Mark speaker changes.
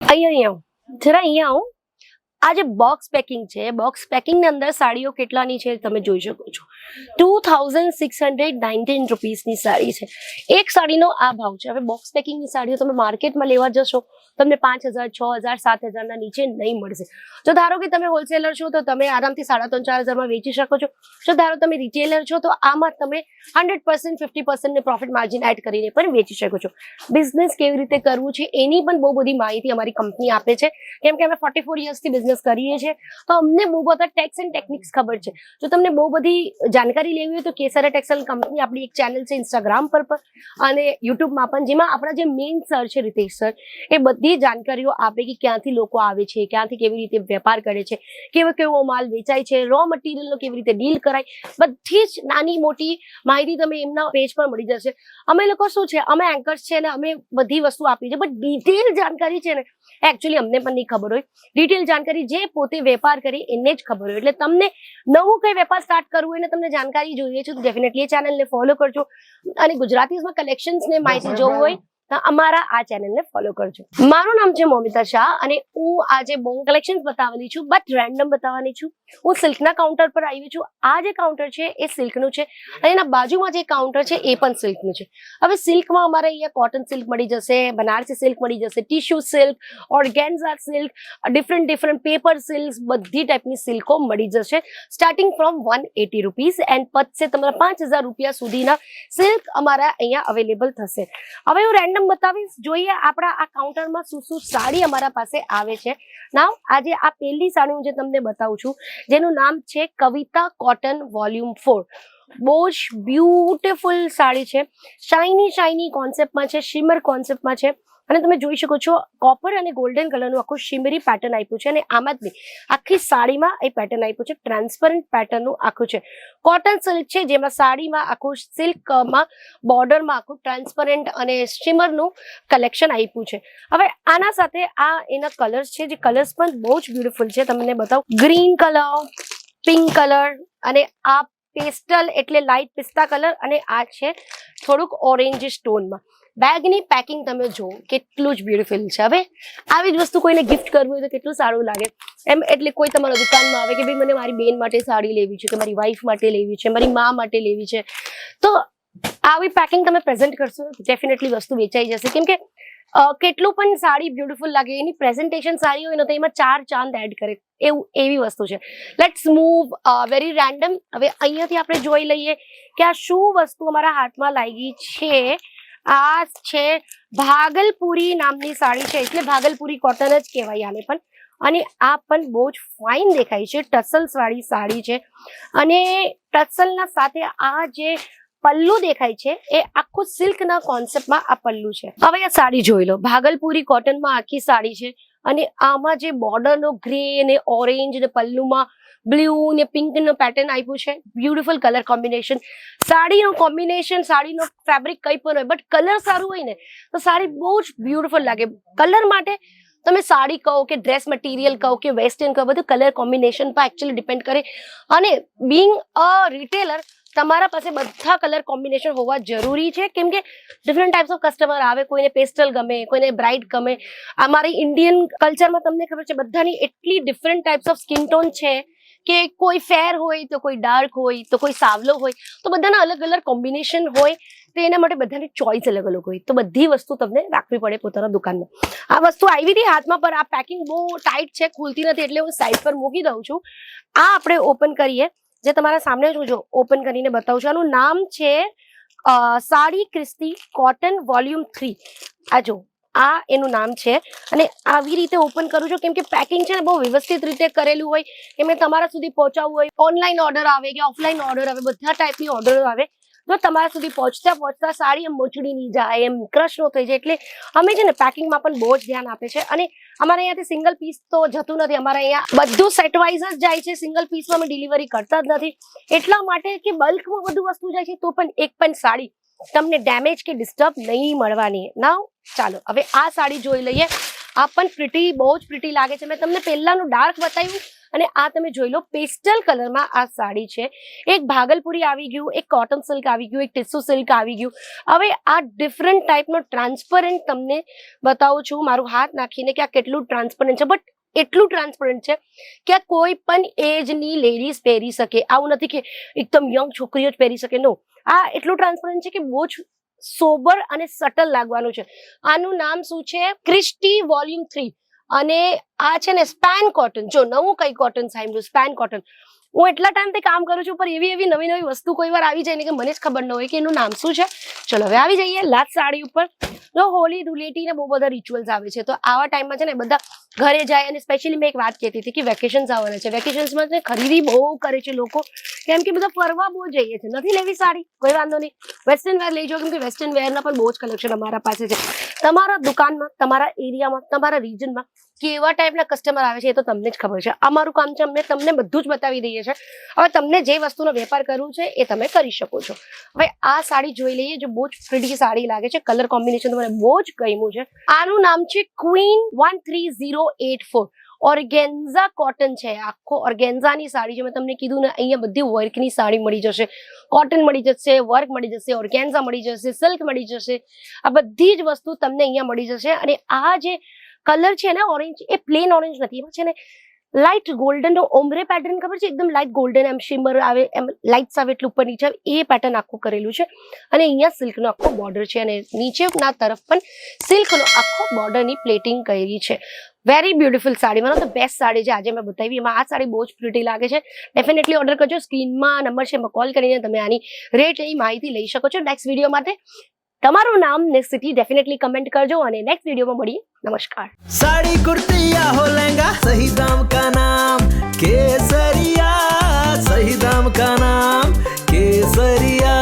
Speaker 1: અહીંયા જરા અહીંયા આવો. આ જે બોક્સ પેકિંગ છે, બોક્સ પેકિંગ ની અંદર સાડીઓ કેટલાની છે તમે જોઈ શકો છો. 2619 રૂપીસની સાડી છે. એક સાડીનો આ ભાવ છે. હવે બોક્સ પેકિંગની સાડીઓ તમે માર્કેટમાં લેવા જશો તમને 5000, 6000, 7000 ના નીચે નહીં મળશે. જો ધારો કે તમે હોલસેલર છો તો તમે આરામથી 3500-4000 માં વેચી શકો છો. જો ધારો તમે રિટેલર છો તો આમાં તમે 100% 50% ને પ્રોફિટ માર્જિન એડ કરીને પણ વેચી શકો છો. બિઝનેસ કેવી રીતે કરવું છે એની પણ બહુ બધી માહિતી અમારી કંપની આપે છે, કેમ કે અમે 44 યર્સથી બિઝનેસ કરીએ છીએ તો અમને બહુ બધા ટેક્સ એન્ડ ટેકનિક્સ ખબર છે. જો તમને બહુ બધી જાણકારી લેવી હોય તો કેસરા ટેક્સટાઇલ કંપની આપણી એક ચેનલ છે ઇન્સ્ટાગ્રામ પર અને યુટ્યુબમાં પણ, જેમાં આપણા જે મેઇન સર છે રીતેશ સર, એ બધી જાણકારીઓ આપે કે ક્યાંથી લોકો આવે છે, ક્યાંથી કેવી રીતે વેપાર કરે છે, કેવો માલ વેચાય છે, રો મટીરિયલનો કેવી રીતે ડીલ કરાય, બધી જ નાની મોટી માહિતી તમે એમના પેજ પર મળી જશે. અમે લોકો શું છે, અમે એન્કર્સ છે ને અમે બધી વસ્તુ આપી છે, બટ ડિટેલ જાણકારી છે ને એકચ્યુઅલી અમને પણ નહીં ખબર હોય. ડિટેલ જાણકારી જે પોતે વેપાર કરે એને જ ખબર હોય. એટલે તમને નવું કઈ વેપાર સ્ટાર્ટ કરવું હોય ને તમને જાણકારી જોઈએ છે તો ડેફિનેટલી એ ચેનલને ફોલો કરજો. અને ગુજરાતીમાં કલેક્શન્સ ને માહિતી જોવું હોય તો અમારા આ ચેનલને ફોલો કરજો. મારું નામ છે મોમિતા શાહ અને હું આજે બહુ કલેક્શન્સ બતાવવાની છું, બટ રેન્ડમ બતાવવાની છું. હું સિલ્કના કાઉન્ટર પર આવી છું. આ જે કાઉન્ટર છે એ સિલ્કનું છે અને એના બાજુમાં જે કાઉન્ટર છે એ પણ સિલ્કનું છે. હવે સિલ્કમાં અમારે અહીંયા કોટન સિલ્ક મળી જશે, બનારસી સિલ્ક મળી જશે, tissue silk, organza silk, different paper silk, બધી ટાઈપની સિલ્કો મળી જશે સ્ટાર્ટિંગ ફ્રોમ 180 રૂપીસ એન્ડ પચશે તમારા 5000 રૂપિયા સુધીના સિલ્ક અમારા અહીંયા અવેલેબલ થશે. હવે હું રેન્ડમ બતાવીશ, જોઈએ આપણા આ કાઉન્ટરમાં શું સાડી અમારા પાસે આવે છે. નાવ આજે આ પહેલી સાડી હું જે તમને બતાવું છું જેનું નામ છે કવિતા કોટન વોલ્યુમ 4. બહુ જ બ્યુટીફુલ સાડી છે. શાઇની કોન્સેપ્ટમાં છે, શિમર કોન્સેપ્ટમાં છે અને તમે જોઈ શકો છો કોપર અને ગોલ્ડન કલરનું આખું શિમરી પેટર્ન આપ્યું છે અને આમાં જ આખી સાડીમાં એ પેટર્ન આપ્યું છે. ટ્રાન્સપરન્ટ પેટર્નનું આખું છે. કોટન સિલ્ક છે જેમાં સાડીમાં આખું સિલ્કમાં બોર્ડરમાં આખું ટ્રાન્સપરન્ટ અને શિમરનું કલેક્શન આપ્યું છે. હવે આના સાથે આ એના કલર્સ છે, જે કલર્સ પણ બહુ જ બ્યુટીફુલ છે. તમને બતાવું, ગ્રીન કલર, પિંક કલર અને આ પેસ્ટલ એટલે લાઇટ પિસ્તા કલર અને આ છે થોડુંક ઓરેન્જ સ્ટોનમાં. બેગની પેકિંગ તમે જુઓ કેટલું જ બ્યુટીફુલ છે. હવે આવી જ વસ્તુ કોઈને ગિફ્ટ કરવું હોય તો કેટલું સારું લાગે એમ. એટલે કોઈ તમારા દુકાનમાં આવે કે ભાઈ મને મારી બેન માટે સાડી લેવી છે, કે મારી વાઈફ માટે લેવી છે, મારી મા માટે લેવી છે, તો આવી પેકિંગ તમે પ્રેઝન્ટ કરશો ડેફિનેટલી વસ્તુ વેચાઈ જશે. કેમ કે કેટલું પણ સાડી બ્યુટીફુલ લાગે, એની પ્રેઝન્ટેશન સારી હોય ને તો એમાં 4 ચાંદ એડ કરે એવી વસ્તુ છે. Let's move very random. હવે અહીંયાથી આપણે જોઈ લઈએ કે આ શું વસ્તુ અમારા હાથમાં લાગી છે. આ છે ભાગલપુરી નામની સાડી છે, એટલે ભાગલપુરી કોટન જ કહેવાય આને પણ. અને આ પણ બહુ જ ફાઇન દેખાય છે. ટસલ્સ વાળી સાડી છે અને ટસલના સાથે આ જે પલ્લુ દેખાય છે એ આખું સિલ્કના કોન્સેપ્ટમાં આ પલ્લુ છે. હવે આ સાડી જોઈ લો, ભાગલપુરી કોટનમાં આખી સાડી છે અને આમાં જે બોર્ડરનો ગ્રે ને ઓરેન્જ ને પલ્લુમાં બ્લુ ને પિંક નો પેટર્ન આપ્યું છે. Beautiful colour combination. સાડીનું કોમ્બિનેશન, સાડીનો ફેબ્રિક કઈ પણ હોય બટ કલર સારું હોય ને તો સાડી બહુ જ બ્યુટીફુલ લાગે. કલર માટે તમે સાડી કહો કે ડ્રેસ મટીરિયલ કહો કે વેસ્ટર્ન કહો, બધું કલર કોમ્બિનેશન પર એકચ્યુઅલી ડિપેન્ડ કરે. અને બીંગ અ રિટેલર તમારા પાસે બધા કલર કોમ્બિનેશન હોવા જરૂરી છે, કેમ કે ડિફરન્ટ ટાઈપ્સ ઓફ કસ્ટમર આવે. કોઈને પેસ્ટલ ગમે, કોઈને બ્રાઇટ ગમે. અમારી ઇન્ડિયન કલ્ચરમાં તમને ખબર છે બધાની એટલી different types of skin tone છે કે કોઈ ફેર હોય તો કોઈ ડાર્ક હોય તો કોઈ સાવલો હોય, તો બધાના અલગ અલગ કોમ્બિનેશન હોય તો એના માટે બધાની ચોઇસ અલગ અલગ હોય. તો બધી વસ્તુ તમને રાખવી પડે પોતાના દુકાનમાં. આ વસ્તુ આવી હતી હાથમાં પર આ પેકિંગ બહુ ટાઈટ છે, ખુલતી નથી એટલે હું સાઈડ પર મૂકી દઉં છું. આ આપણે ઓપન કરીએ, જે તમારા સામે જ હું જો ઓપન કરીને બતાવું છું. આનું નામ છે સાડી ક્રિસ્તી કોટન વોલ્યુમ 3. આ જો આ એનું નામ છે અને આવી રીતે ઓપન કરું છું કેમ કે પેકિંગ છે ને બહુ વ્યવસ્થિત રીતે કરેલું હોય કે મેં તમારા સુધી પહોંચાડવું હોય. ઓનલાઈન ઓર્ડર આવે કે ઓફલાઈન ઓર્ડર આવે, બધા ટાઈપની ઓર્ડર આવે. જો તમારા સુધી પહોંચતા સાડી એમ મોચડી નહીં જાય, એમ ક્રશ ન થઈ જાય. એટલે અમે છે ને પેકિંગમાં પણ બહુ જ ધ્યાન આપે છે. અને અમારે અહીંયાથી સિંગલ પીસ તો જતું નથી, અમારે અહીંયા બધું સેટ વાઇઝ જ જાય છે. સિંગલ પીસમાં અમે ડિલિવરી કરતા જ નથી, એટલા માટે કે બલ્કમાં બધું વસ્તુ જાય છે તો પણ એક પણ સાડી તમને ડેમેજ કે ડિસ્ટર્બ નહીં મળવાની. નાવ ચાલો હવે આ સાડી જોઈ લઈએ. આ પણ પ્રિટી, બહુ જ પ્રિટી લાગે છે. મેં તમને પહેલાનું ડાર્ક બતાવ્યું, અને આ તમે જોઈ લો પેસ્ટલ કલરમાં આ સાડી છે. એક ભાગલપુરી આવી ગયું, એક કોટન સિલ્ક આવી ગયું, એક ટિશ્યુ સિલ્ક આવી ગયું. હવે આ ડિફરન્ટ ટાઈપનો ટ્રાન્સપરન્ટ તમને બતાવું છું મારું હાથ નાખીને કે આ કેટલું ટ્રાન્સપરન્ટ છે. બટ એટલું ટ્રાન્સપરન્ટ છે કે આ કોઈ પણ એજની લેડીઝ પહેરી શકે. આવું નથી કે એકદમ યંગ છોકરીઓ જ પહેરી શકે. નો, આ એટલું ટ્રાન્સપરન્ટ છે કે બહુ જ સોબર અને સટલ લાગવાનું છે. આનું નામ શું છે? Christie volume 3. અને આ છે ને સ્પેન કોટન. જો નવું કઈ કોટન સાંભળ્યું, સ્પેન કોટન. હું એટલા ટાઈમથી કામ કરું છું પણ એવી નવી વસ્તુ કોઈ વાર આવી જાય ને કે મને જ ખબર ન હોય કે એનું નામ શું છે. ચલો હવે આવી જઈએ લાસ્ટ સાડી ઉપર. જો હોળી ધૂળેટી ને બહુ બધા રિચ્યુઅલ્સ આવે છે, તો આવા ટાઈમમાં છે ને બધા ઘરે જાય. અને સ્પેશિયલી મેં એક વાત કહેતી હતી કે વેકેશન્સ આવવાના છે. વેકેશન્સમાં ખરીદી બહુ કરે છે લોકો, કેમ કે બધા ફરવા બહુ જઈએ છે. નથી લેવી સાડી, કોઈ વાંધો નહીં, વેસ્ટર્ન વેર લઈ જાઓ, કેમ કે વેસ્ટર્ન વેરના પણ બહુ જ કલેક્શન અમારા પાસે છે. તમારા દુકાનમાં, તમારા એરિયામાં, તમારા રિજનમાં કેવા ટાઈપના કસ્ટમર આવે છે એ તો તમને જ ખબર છે. અમારું કામ છે અમને તમને બધું જ બતાવી દઈએ છીએ. હવે તમને જે વસ્તુનો વેપાર કરવો છે એ તમે કરી શકો છો. હવે આ સાડી જોઈ લઈએ, જો બહુ જ પ્રિટી સાડી લાગે છે. કલર કોમ્બિનેશન તો મને બહુ જ ગમ્યું છે. આનું નામ છે ક્વીન 13084. ઓર્ગેન્ઝા કોટન છે. આખો ઓર્ગેન્ઝાની સાડી છે. મેં તમને કીધું ને, અહીંયા બધી વર્કની સાડી મળી જશે. કોટન મળી જશે, વર્ક મળી જશે, ઓર્ગેન્ઝા મળી જશે, સિલ્ક મળી જશે. આ બધી જ વસ્તુ તમને અહીંયા મળી જશે. અને આ જે કલર છે ને ઓરેન્જ, એ પ્લેન ઓરેન્જ નથી, એમાં છે ને લાઇટ ગોલ્ડન નો ઓમ્બ્રે પેટર્ન, ખબર છે? એકદમ લાઇટ ગોલ્ડન, એમ શિમર આવે, એમ લાઇટ્સ આવે એટલે ઉપર નીચે આવે, એ પેટર્ન આખું કરેલું છે. અને અહીંયા સિલ્કનો આખો બોર્ડર છે અને નીચેના તરફ પણ સિલ્કનો આખો બોર્ડરની પ્લેટિંગ કરી છે. વેરી બ્યુટીફુલ સાડી, મને તો બેસ્ટ સાડી છે આજે મેં બતાવી. એમાં આ સાડી બહુ જ પ્રિટી લાગે છે. ડેફિનેટલી ઓર્ડર કરજો. સ્ક્રીનમાં નંબર છે, એમાં કોલ કરીને તમે આની રેટ ની માહિતી લઈ શકો છો. નેક્સ્ટ વિડીયો માટે તમારું નામ ને સિટી ડેફિનેટલી કમેન્ટ કરજો અને નેક્સ્ટ વિડીયોમાં મળીએ. नमस्कार.
Speaker 2: साड़ी कुर्ती या हो लहंगा, सही दाम का नाम केसरिया. सही दाम का नाम केसरिया.